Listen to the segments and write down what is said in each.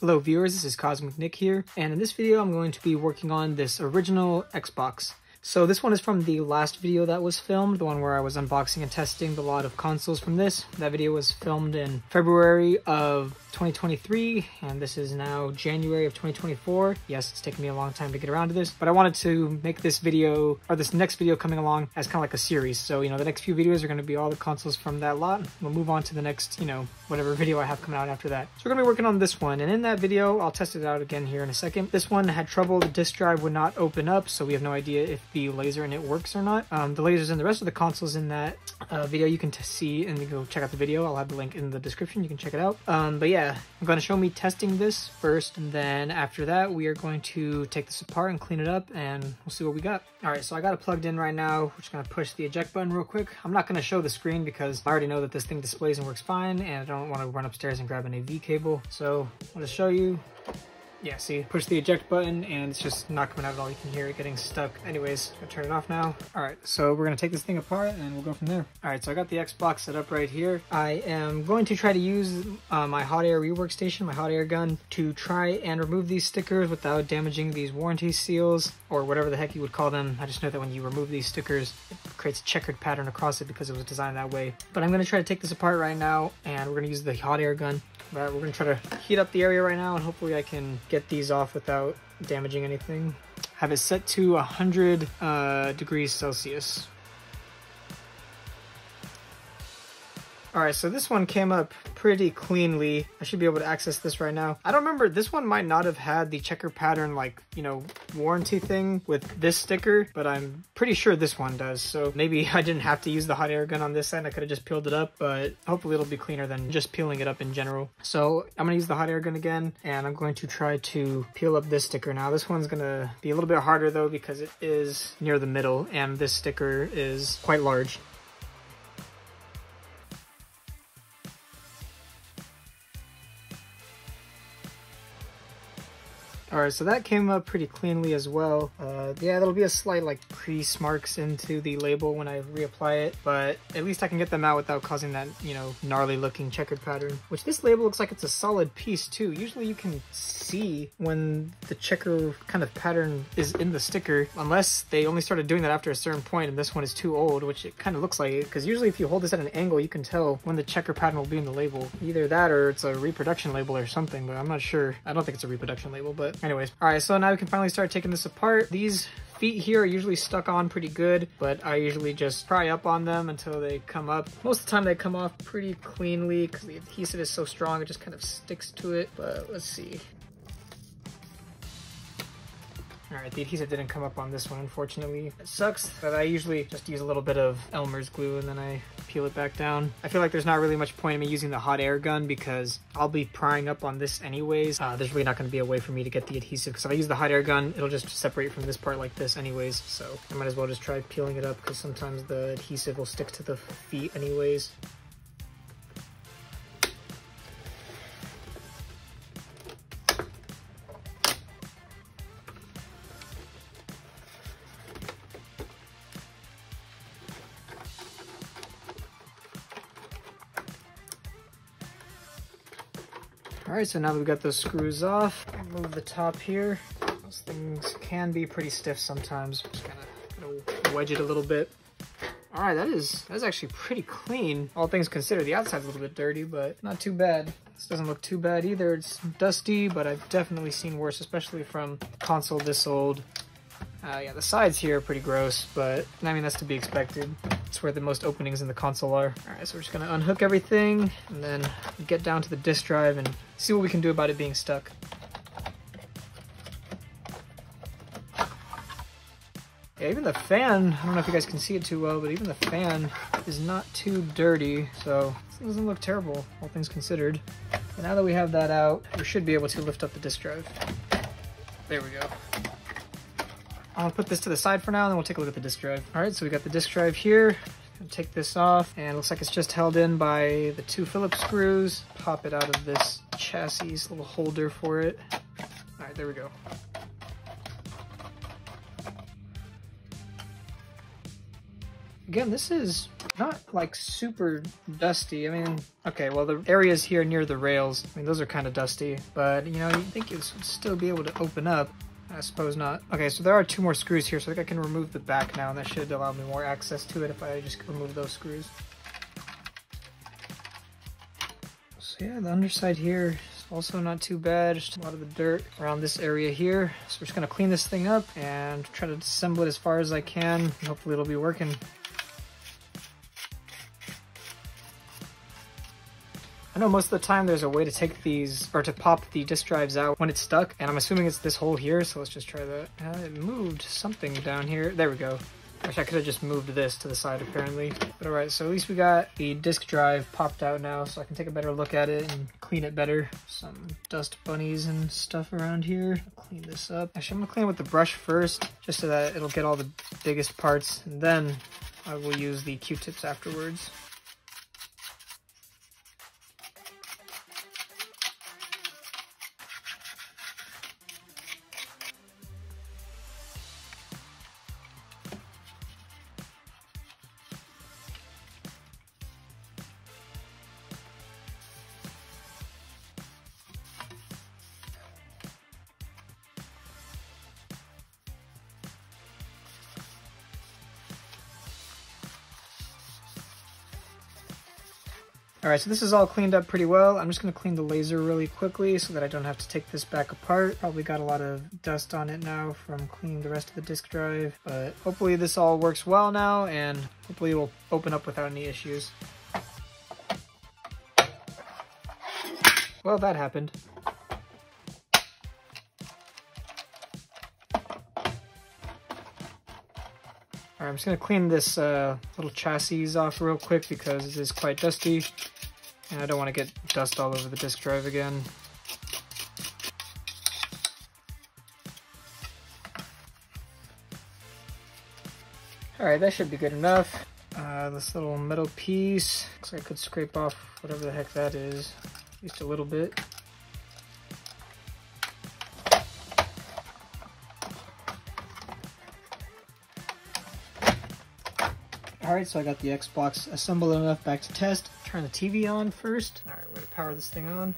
Hello viewers, this is Cosmic Nick here, and in this video I'm going to be working on this original Xbox. So this one is from the last video that was filmed, the one where I was unboxing and testing the lot of consoles from this. That video was filmed in February of 2023, and this is now January of 2024. Yes, it's taken me a long time to get around to this, but I wanted to make this video, or this next video coming along, as kind of like a series. So, you know, the next few videos are going to be all the consoles from that lot. We'll move on to the next, you know, whatever video I have coming out after that. So we're going to be working on this one, and in that video, I'll test it out again here in a second. This one had trouble, the disk drive would not open up, so we have no idea if the laser in it works or not. The lasers in the rest of the consoles in that video you can see, and you go check out the video. I'll have the link in the description, you can check it out. But yeah, I'm going to show me testing this first, and then after that we are going to take this apart and clean it up, and we'll see what we got. Alright, so I got it plugged in right now. We're just going to push the eject button real quick. I'm not going to show the screen because I already know that this thing displays and works fine, and I don't want to run upstairs and grab an AV cable. So I'll just show you. Yeah, see, push the eject button and it's just not coming out at all. You can hear it getting stuck. Anyways, I'm gonna turn it off now. All right, so we're gonna take this thing apart and we'll go from there. All right, so I got the Xbox set up right here. I am going to try to use my hot air rework station, my hot air gun, to try and remove these stickers without damaging these warranty seals, or whatever the heck you would call them. I just know that when you remove these stickers, it creates a checkered pattern across it because it was designed that way. But I'm gonna try to take this apart right now, and we're gonna use the hot air gun. But we're gonna try to heat up the area right now, and hopefully I can get these off without damaging anything. Have it set to 100 degrees Celsius. Alright, so this one came up pretty cleanly. I should be able to access this right now. I don't remember, this one might not have had the checker pattern, like, you know, warranty thing with this sticker, but I'm pretty sure this one does. So maybe I didn't have to use the hot air gun on this side. I could have just peeled it up, but hopefully it'll be cleaner than just peeling it up in general. So I'm gonna use the hot air gun again, and I'm going to try to peel up this sticker now. This one's gonna be a little bit harder though, because it is near the middle, and this sticker is quite large. Alright, so that came up pretty cleanly as well. Yeah, there'll be a slight like crease marks into the label when I reapply it, but at least I can get them out without causing that, you know, gnarly looking checkered pattern. Which this label looks like it's a solid piece too. Usually you can see when the checker kind of pattern is in the sticker, unless they only started doing that after a certain point and this one is too old, which it kind of looks like it, because usually if you hold this at an angle you can tell when the checker pattern will be in the label. Either that or it's a reproduction label or something, but I'm not sure. I don't think it's a reproduction label, but anyways. Alright, so now we can finally start taking this apart. These feet here are usually stuck on pretty good, but I usually just pry up on them until they come up. Most of the time they come off pretty cleanly because the adhesive is so strong it just kind of sticks to it, but let's see. Alright, the adhesive didn't come up on this one, unfortunately. It sucks, but I usually just use a little bit of Elmer's glue and then I peel it back down. I feel like there's not really much point in me using the hot air gun because I'll be prying up on this anyways. There's really not going to be a way for me to get the adhesive, because if I use the hot air gun, it'll just separate from this part like this anyways. So I might as well just try peeling it up, because sometimes the adhesive will stick to the feet anyways. Alright, so now that we've got those screws off, move the top here. Those things can be pretty stiff sometimes. Just gonna wedge it a little bit. Alright, that's actually pretty clean. All things considered, the outside's a little bit dirty, but not too bad. This doesn't look too bad either. It's dusty, but I've definitely seen worse, especially from a console this old. Yeah, the sides here are pretty gross, but I mean, that's to be expected. It's where the most openings in the console are. Alright, so we're just gonna unhook everything and then get down to the disk drive and see what we can do about it being stuck. Yeah, even the fan, I don't know if you guys can see it too well, but even the fan is not too dirty, so it doesn't look terrible, all things considered. And now that we have that out, we should be able to lift up the disk drive. There we go. I'll put this to the side for now, and then we'll take a look at the disk drive. All right, so we got the disk drive here. Take this off, and it looks like it's just held in by the 2 Phillips screws. Pop it out of this chassis, little holder for it. All right, there we go. Again, this is not like super dusty. I mean, okay, well the areas here near the rails, I mean, those are kind of dusty, but you know, you'd think it would still be able to open up. I suppose not. Okay, so there are 2 more screws here, so I think I can remove the back now, and that should allow me more access to it if I just remove those screws. So yeah, the underside here is also not too bad. Just a lot of the dirt around this area here. So we're just gonna clean this thing up and try to disassemble it as far as I can, and hopefully it'll be working. I know most of the time there's a way to take these, or to pop the disk drives out when it's stuck, and I'm assuming it's this hole here, so let's just try that. It moved something down here. There we go. Wish I could have just moved this to the side apparently. But alright, so at least we got the disk drive popped out now, so I can take a better look at it and clean it better. Some dust bunnies and stuff around here. I'll clean this up. Actually, I'm gonna clean it with the brush first, just so that it'll get all the biggest parts, and then I will use the Q-tips afterwards. Alright, so this is all cleaned up pretty well. I'm just going to clean the laser really quickly so that I don't have to take this back apart. Probably got a lot of dust on it now from cleaning the rest of the disk drive, but hopefully this all works well now, and hopefully it will open up without any issues. Well, that happened. Alright, I'm just going to clean this little chassis off real quick because it is quite dusty. And I don't want to get dust all over the disk drive again. Alright, that should be good enough. This little metal piece, looks like I could scrape off whatever the heck that is, just a little bit. Alright, so I got the Xbox assembled enough back to test. Turn the TV on first. Alright, we're gonna power this thing on.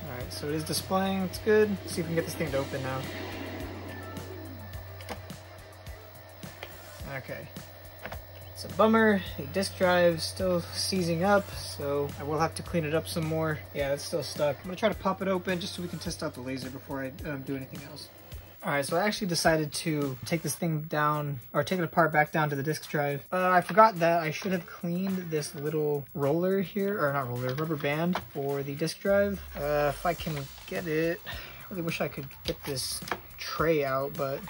Alright, so it is displaying, it's good. Let's see if we can get this thing to open now. Okay. It's a bummer. The disk drive is still seizing up, so I will have to clean it up some more. Yeah, it's still stuck. I'm gonna try to pop it open just so we can test out the laser before I do anything else. Alright, so I actually decided to take this thing down, or take it apart back down to the disk drive. I forgot that I should have cleaned this little roller here, or not roller, rubber band for the disk drive. If I can get it, I really wish I could get this tray out, but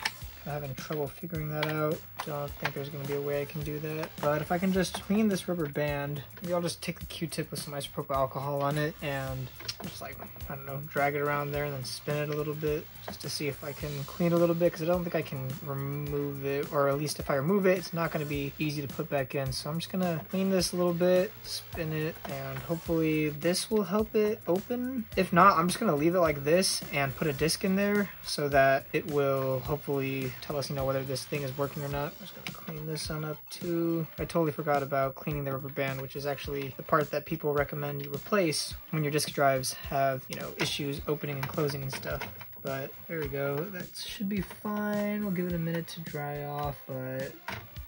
I'm having trouble figuring that out. Don't think there's going to be a way I can do that. But if I can just clean this rubber band, maybe I'll just take the Q-tip with some isopropyl alcohol on it and just like, I don't know, drag it around there and then spin it a little bit just to see if I can clean it a little bit, because I don't think I can remove it, or at least if I remove it, it's not going to be easy to put back in. So I'm just going to clean this a little bit, spin it, and hopefully this will help it open. If not, I'm just going to leave it like this and put a disc in there so that it will hopefully tell us, you know, whether this thing is working or not. I'm just going to clean this on up too. I totally forgot about cleaning the rubber band, which is actually the part that people recommend you replace when your disk drives have, you know, issues opening and closing and stuff. But there we go. That should be fine. We'll give it a minute to dry off, but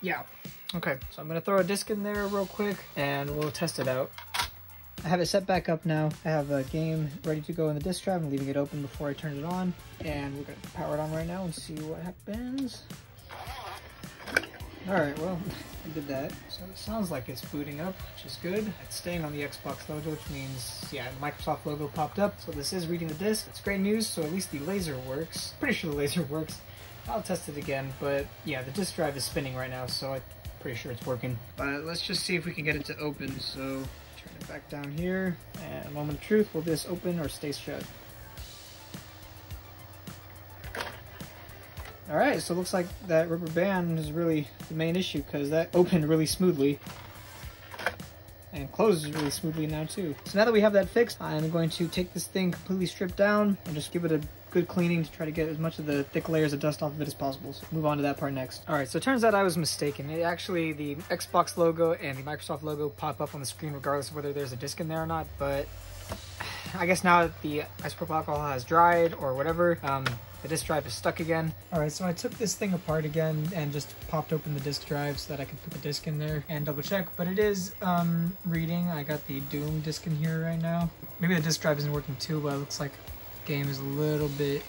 yeah. Okay, so I'm going to throw a disc in there real quick and we'll test it out. I have it set back up now. I have a game ready to go in the disk drive. I'm leaving it open before I turn it on. And we're going to power it on right now and see what happens. Alright, well, I did that. So it sounds like it's booting up, which is good. It's staying on the Xbox logo, which means, yeah, the Microsoft logo popped up. So this is reading the disc. It's great news, so at least the laser works. Pretty sure the laser works. I'll test it again, but yeah, the disk drive is spinning right now, so I'm pretty sure it's working. But let's just see if we can get it to open. So turn it back down here, and a moment of truth, will this open or stay shut? Alright, so it looks like that rubber band is really the main issue, because that opened really smoothly. And closes really smoothly now too. So now that we have that fixed, I'm going to take this thing completely stripped down and just give it a good cleaning to try to get as much of the thick layers of dust off of it as possible. So move on to that part next. All right, so it turns out I was mistaken. It actually, the Xbox logo and the Microsoft logo pop up on the screen regardless of whether there's a disc in there or not, but I guess now that the isopropyl alcohol has dried or whatever, the disk drive is stuck again. All right, so I took this thing apart again and just popped open the disk drive so that I could put the disk in there and double check, but it is reading. I got the Doom disk in here right now. Maybe the disk drive isn't working too, but it looks like the game is a little bit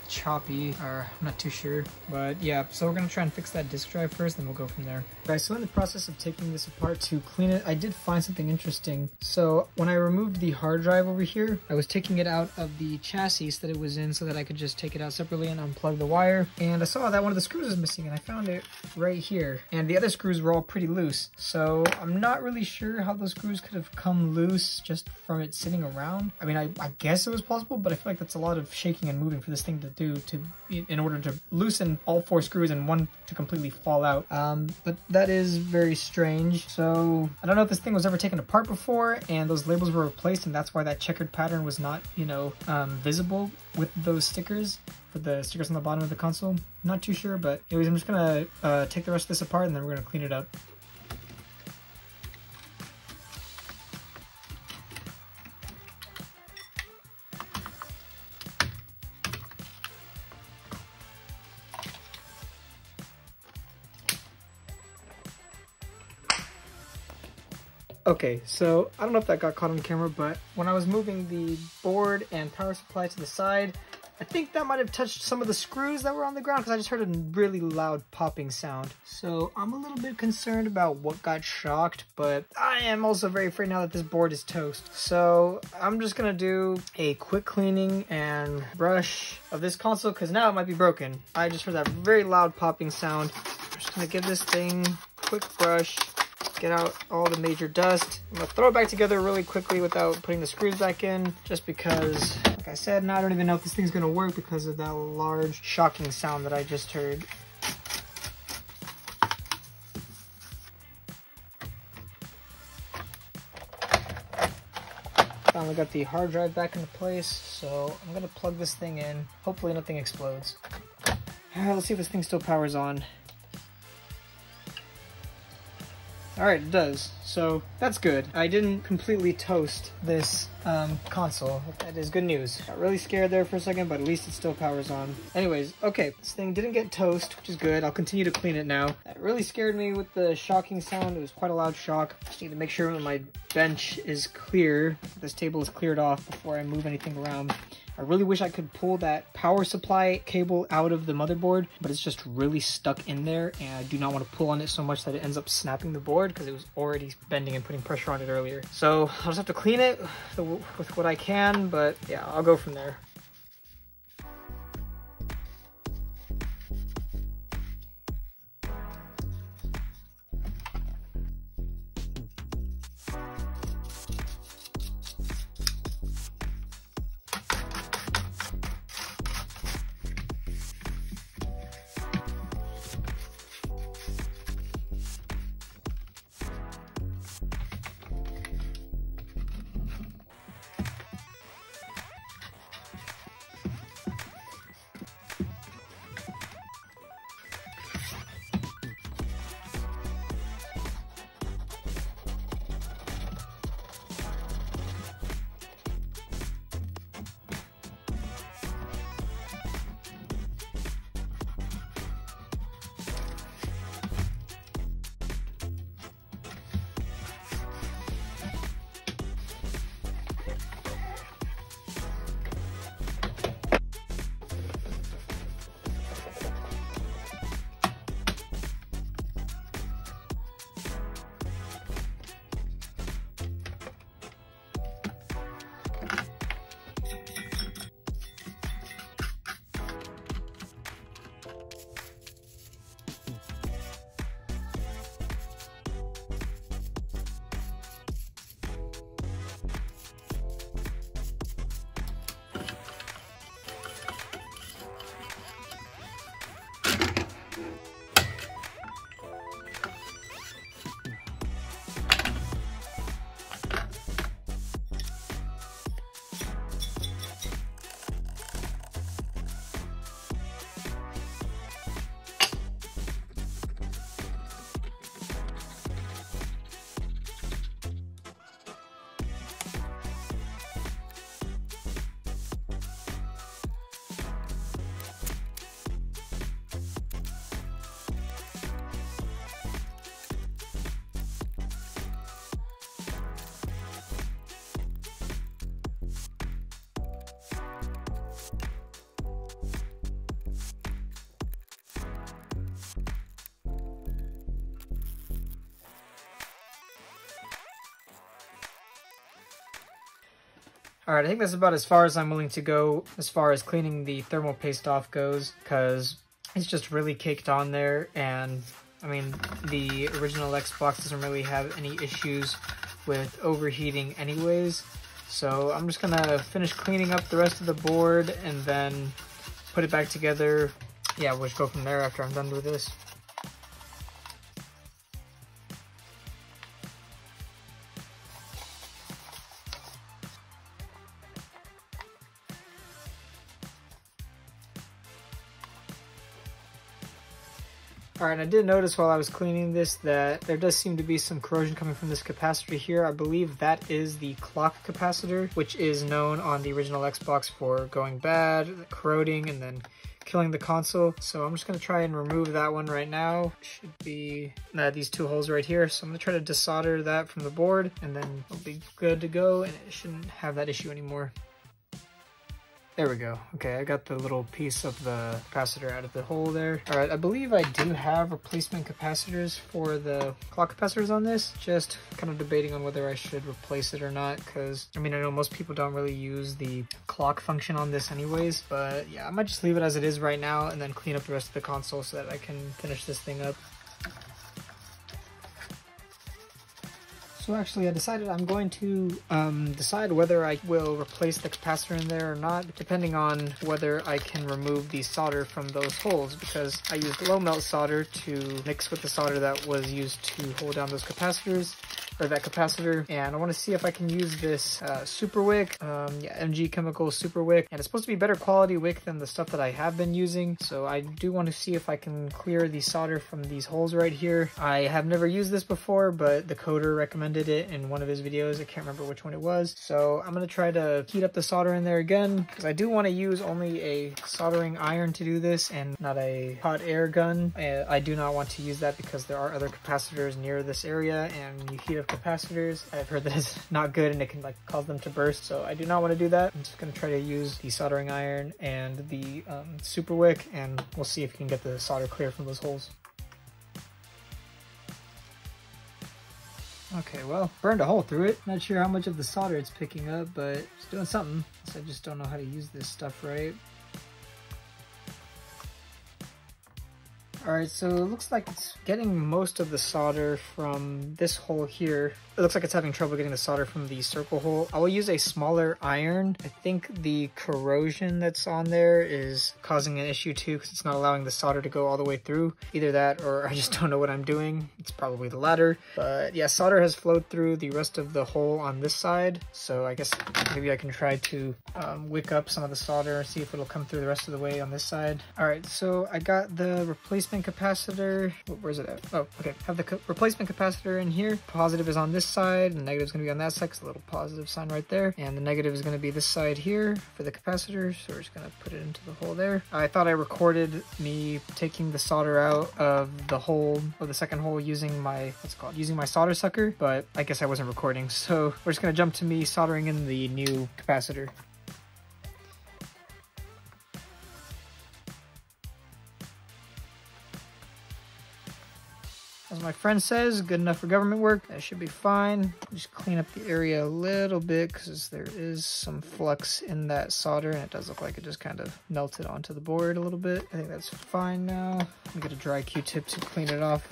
choppy, or I'm not too sure, but yeah, so we're gonna try and fix that disk drive first, then we'll go from there. Guys, so in the process of taking this apart to clean it, I did find something interesting. So when I removed the hard drive over here, I was taking it out of the chassis that it was in so that I could just take it out separately and unplug the wire, and I saw that one of the screws was missing, and I found it right here, and the other screws were all pretty loose, so I'm not really sure how those screws could have come loose just from it sitting around. I mean, I guess it was possible, but I feel like that's a lot of shaking and moving for this thing to do in order to loosen all 4 screws and one to completely fall out. But that is very strange. So I don't know if this thing was ever taken apart before and those labels were replaced, and that's why that checkered pattern was not, you know, visible with those stickers, for the stickers on the bottom of the console. Not too sure, but anyways, I'm just gonna take the rest of this apart and then we're gonna clean it up. Okay, so I don't know if that got caught on camera, but when I was moving the board and power supply to the side, I think that might have touched some of the screws that were on the ground because I just heard a really loud popping sound. So I'm a little bit concerned about what got shocked, but I am also very afraid now that this board is toast. So I'm just gonna do a quick cleaning and brush of this console because now it might be broken. I just heard that very loud popping sound. I'm just gonna give this thing a quick brush. Get out all the major dust. I'm gonna throw it back together really quickly without putting the screws back in, just because, like I said, now I don't even know if this thing's gonna work because of that large shocking sound that I just heard. Finally got the hard drive back into place, so I'm gonna plug this thing in. Hopefully nothing explodes. Let's see if this thing still powers on. Alright, it does. So that's good. I didn't completely toast this console. That is good news. Got really scared there for a second, but at least it still powers on. Anyways, okay, this thing didn't get toast, which is good. I'll continue to clean it now. That really scared me with the shocking sound. It was quite a loud shock. Just need to make sure that my bench is clear, this table is cleared off before I move anything around. I really wish I could pull that power supply cable out of the motherboard, but it's just really stuck in there, and I do not want to pull on it so much that it ends up snapping the board because it was already bending and putting pressure on it earlier. So I'll just have to clean it with what I can, but yeah, I'll go from there. All right, I think that's about as far as I'm willing to go as far as cleaning the thermal paste off goes, because it's just really caked on there. And I mean, the original Xbox doesn't really have any issues with overheating anyways. So I'm just gonna finish cleaning up the rest of the board and then put it back together. Yeah, we'll just go from there after I'm done with this. Alright, I did notice while I was cleaning this that there does seem to be some corrosion coming from this capacitor here. I believe that is the clock capacitor, which is known on the original Xbox for going bad, corroding, and then killing the console. So I'm just going to try and remove that one right now. Should be these two holes right here. So I'm going to try to desolder that from the board, and then it'll be good to go, and it shouldn't have that issue anymore. There we go. Okay, I got the little piece of the capacitor out of the hole there. All right, I believe I do have replacement capacitors for the clock capacitors on this. Just kind of debating on whether I should replace it or not, because I mean, I know most people don't really use the clock function on this anyways, but yeah, I might just leave it as it is right now and then clean up the rest of the console so that I can finish this thing up. So actually I decided I'm going to decide whether I will replace the capacitor in there or not, depending on whether I can remove the solder from those holes, because I used low melt solder to mix with the solder that was used to hold down those capacitors, or that capacitor, and I want to see if I can use this super wick, MG Chemical super wick, and it's supposed to be better quality wick than the stuff that I have been using, so I do want to see if I can clear the solder from these holes right here. I have never used this before, but the coder recommended it in one of his videos. I can't remember which one it was, so I'm going to try to heat up the solder in there again, because I do want to use only a soldering iron to do this and not a hot air gun. I do not want to use that because there are other capacitors near this area, and you heat up capacitors, I've heard that it's not good and it can like cause them to burst, so I do not want to do that. I'm just going to try to use the soldering iron and the super wick, and we'll see if we can get the solder clear from those holes. Okay, well, burned a hole through it. Not sure how much of the solder it's picking up, but it's doing something. So I just don't know how to use this stuff right. Alright, so it looks like it's getting most of the solder from this hole here. It looks like it's having trouble getting the solder from the circle hole. I will use a smaller iron. I think the corrosion that's on there is causing an issue too, because it's not allowing the solder to go all the way through. Either that or I just don't know what I'm doing. It's probably the latter. But yeah, solder has flowed through the rest of the hole on this side. So I guess maybe I can try to wick up some of the solder and see if it'll come through the rest of the way on this side. Alright, so I got the replacement capacitor. Where's it at? Oh, okay. Have the replacement capacitor in here. Positive is on this side, and the negative is going to be on that side, because a little positive sign right there. And the negative is going to be this side here for the capacitor, so we're just going to put it into the hole there. I thought I recorded me taking the solder out of the hole, or the second hole, using my, using my solder sucker, but I guess I wasn't recording, so we're just going to jump to me soldering in the new capacitor. As my friend says, good enough for government work. That should be fine. Just clean up the area a little bit, because there is some flux in that solder, and it does look like it just kind of melted onto the board a little bit. I think that's fine now. I'm gonna get a dry Q-tip to clean it off.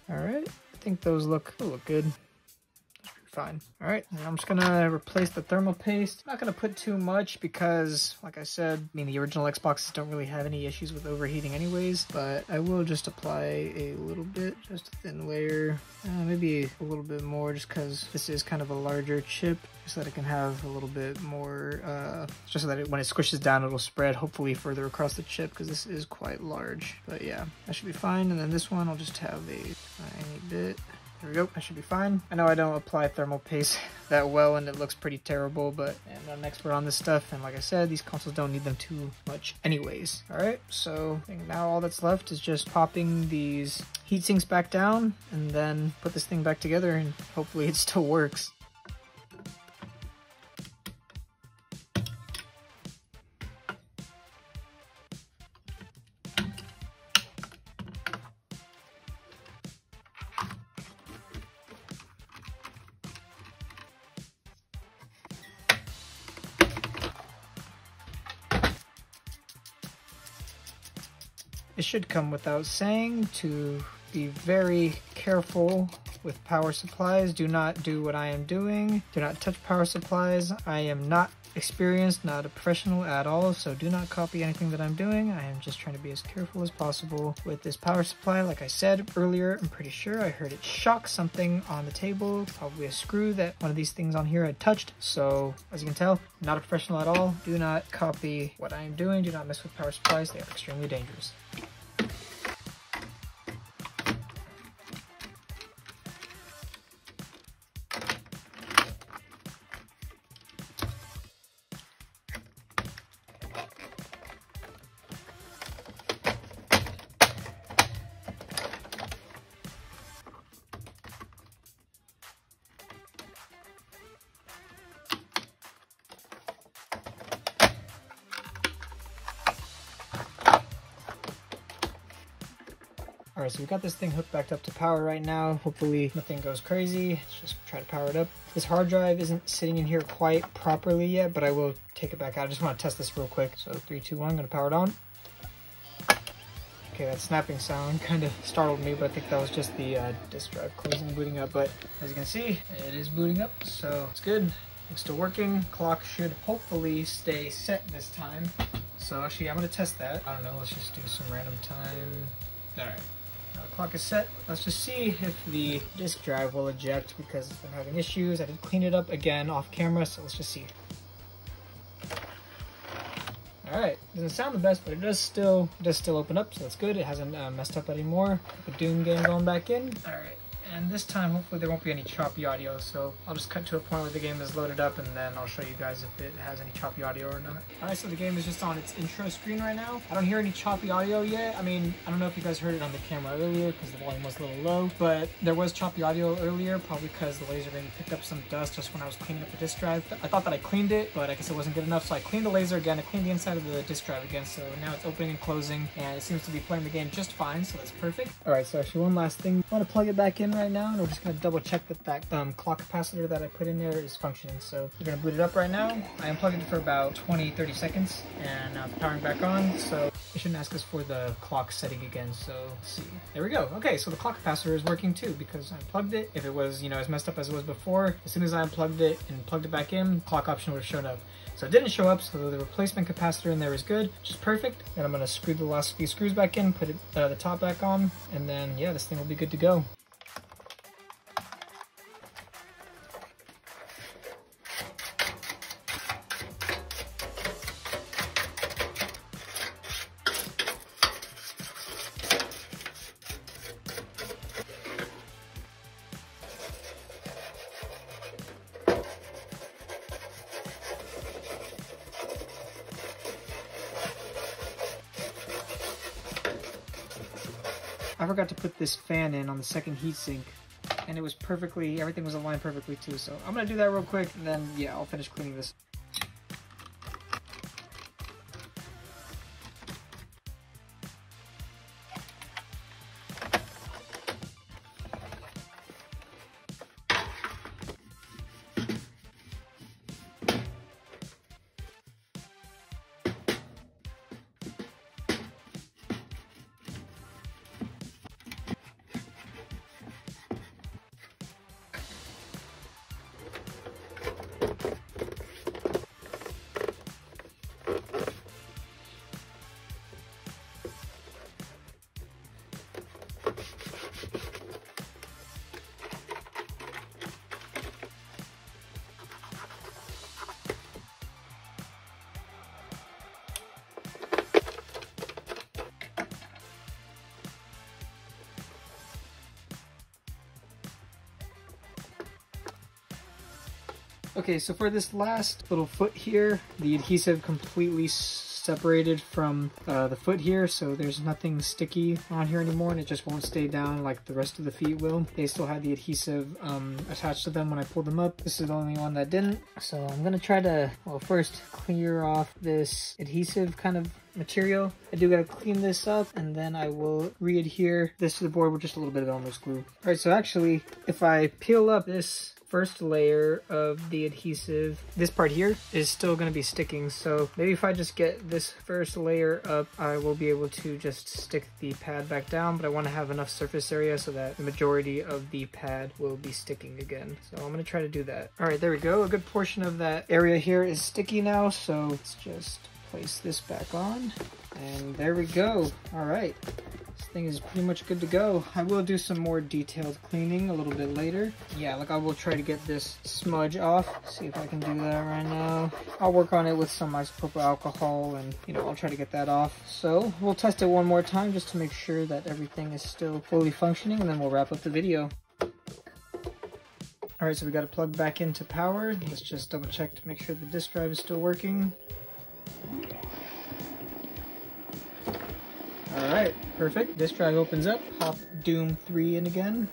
All right, I think those look good. Fine. All right, and I'm just gonna replace the thermal paste. I'm not gonna put too much because, like I said, I mean, the original Xboxes don't really have any issues with overheating anyways, but I will just apply a little bit, just a thin layer, maybe a little bit more, just because this is kind of a larger chip, so that it can have a little bit more, just so that when it squishes down, it'll spread hopefully further across the chip, because this is quite large. But yeah, that should be fine. And then this one, I'll just have a tiny bit. There we go, that should be fine. I know I don't apply thermal paste that well and it looks pretty terrible, but I'm an expert on this stuff, and like I said, these consoles don't need them too much anyways. Alright, so I think now all that's left is just popping these heat sinks back down and then put this thing back together, and hopefully it still works. It should come without saying to be very careful with power supplies. Do not do what I am doing. Do not touch power supplies. I am not experienced, not a professional at all, so do not copy anything that I'm doing. I am just trying to be as careful as possible with this power supply. Like I said earlier, I'm pretty sure I heard it shock something on the table, probably a screw that one of these things on here had touched. So as you can tell, not a professional at all. Do not copy what I am doing. Do not mess with power supplies. They are extremely dangerous. Alright, so we got this thing hooked back up to power right now. Hopefully nothing goes crazy. Let's just try to power it up. This hard drive isn't sitting in here quite properly yet, but I will take it back out. I just want to test this real quick. So 3, 2, 1, I'm going to power it on. Okay, that snapping sound kind of startled me, but I think that was just the disk drive closing and booting up. But as you can see, it is booting up, so it's good. It's still working. Clock should hopefully stay set this time. So actually, I'm going to test that. I don't know, let's just do some random time. Alright. Now the clock is set. Let's just see if the disk drive will eject because it's been having issues. I did clean it up again off camera, so let's just see. Alright, doesn't sound the best, but it does still open up, so that's good. It hasn't messed up anymore. The Doom game going back in. Alright, and this time hopefully there won't be any choppy audio, so I'll just cut to a point where the game is loaded up and then I'll show you guys if it has any choppy audio or not. Alright, so the game is just on its intro screen right now. I don't hear any choppy audio yet. I mean, I don't know if you guys heard it on the camera earlier because the volume was a little low, but there was choppy audio earlier, probably because the laser maybe picked up some dust just when I was cleaning up the disk drive. I thought that I cleaned it, but I guess it wasn't good enough, so I cleaned the laser again. I cleaned the inside of the disk drive again, so now it's opening and closing, and it seems to be playing the game just fine, so that's perfect. Alright, so actually one last thing. I want to plug it back in right now, and we're just going to double check that that clock capacitor that I put in there is functioning. So we're going to boot it up right now. I unplugged it for about 20-30 seconds, and now it's powering back on, so it shouldn't ask us for the clock setting again. So let's see. There we go. Okay, so the clock capacitor is working too because I unplugged it. If it was, you know, as messed up as it was before, as soon as I unplugged it and plugged it back in, clock option would have shown up. So it didn't show up, so the replacement capacitor in there is good, which is perfect. And I'm going to screw the last few screws back in, put it, the top back on, and then yeah, this thing will be good to go. I forgot to put this fan in on the second heatsink, and it was perfectly, everything was aligned perfectly too. So I'm gonna do that real quick, and then yeah, I'll finish cleaning this. Okay, so for this last little foot here, the adhesive completely separated from the foot here, so there's nothing sticky on here anymore, and it just won't stay down like the rest of the feet will. They still had the adhesive attached to them when I pulled them up. This is the only one that didn't. So I'm gonna try to, well, first clear off this adhesive kind of material. I do gotta clean this up, and then I will re-adhere this to the board with just a little bit of Elmer's glue. All right, so actually, if I peel up this first layer of the adhesive, this part here, is still going to be sticking. So maybe if I just get this first layer up, I will be able to just stick the pad back down, but I want to have enough surface area so that the majority of the pad will be sticking again. So I'm going to try to do that. All right, there we go. A good portion of that area here is sticky now, so let's just place this back on, and there we go. All right. This thing is pretty much good to go. I will do some more detailed cleaning a little bit later. Yeah, like I will try to get this smudge off. See if I can do that right now. I'll work on it with some isopropyl alcohol and, you know, I'll try to get that off. So we'll test it one more time just to make sure that everything is still fully functioning, and then we'll wrap up the video. All right, so we got to plug back into power. Let's just double check to make sure the disk drive is still working. All right, perfect. Disk drive opens up. Pop Doom 3 in again.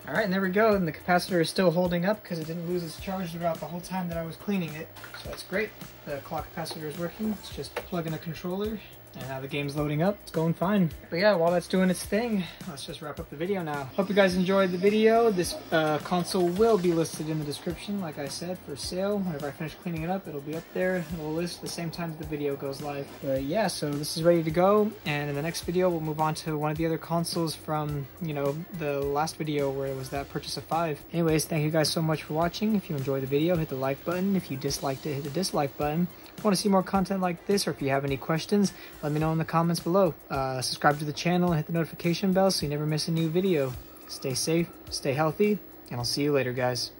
All right, and there we go. And the capacitor is still holding up because it didn't lose its charge throughout the whole time that I was cleaning it. So that's great. The clock capacitor is working. Let's just plug in a controller. And now the game's loading up. It's going fine. But yeah, while that's doing its thing, let's just wrap up the video now. Hope you guys enjoyed the video. This console will be listed in the description, like I said, for sale. Whenever I finish cleaning it up, it'll be up there. It will list the same time the video goes live. But yeah, so this is ready to go. And in the next video, we'll move on to one of the other consoles from, you know, the last video where it was that purchase of 5. Anyways, thank you guys so much for watching. If you enjoyed the video, hit the like button. If you disliked it, hit the dislike button. If you want to see more content like this, or if you have any questions, let me know in the comments below. Subscribe to the channel and hit the notification bell so you never miss a new video. Stay safe, stay healthy, and I'll see you later, guys.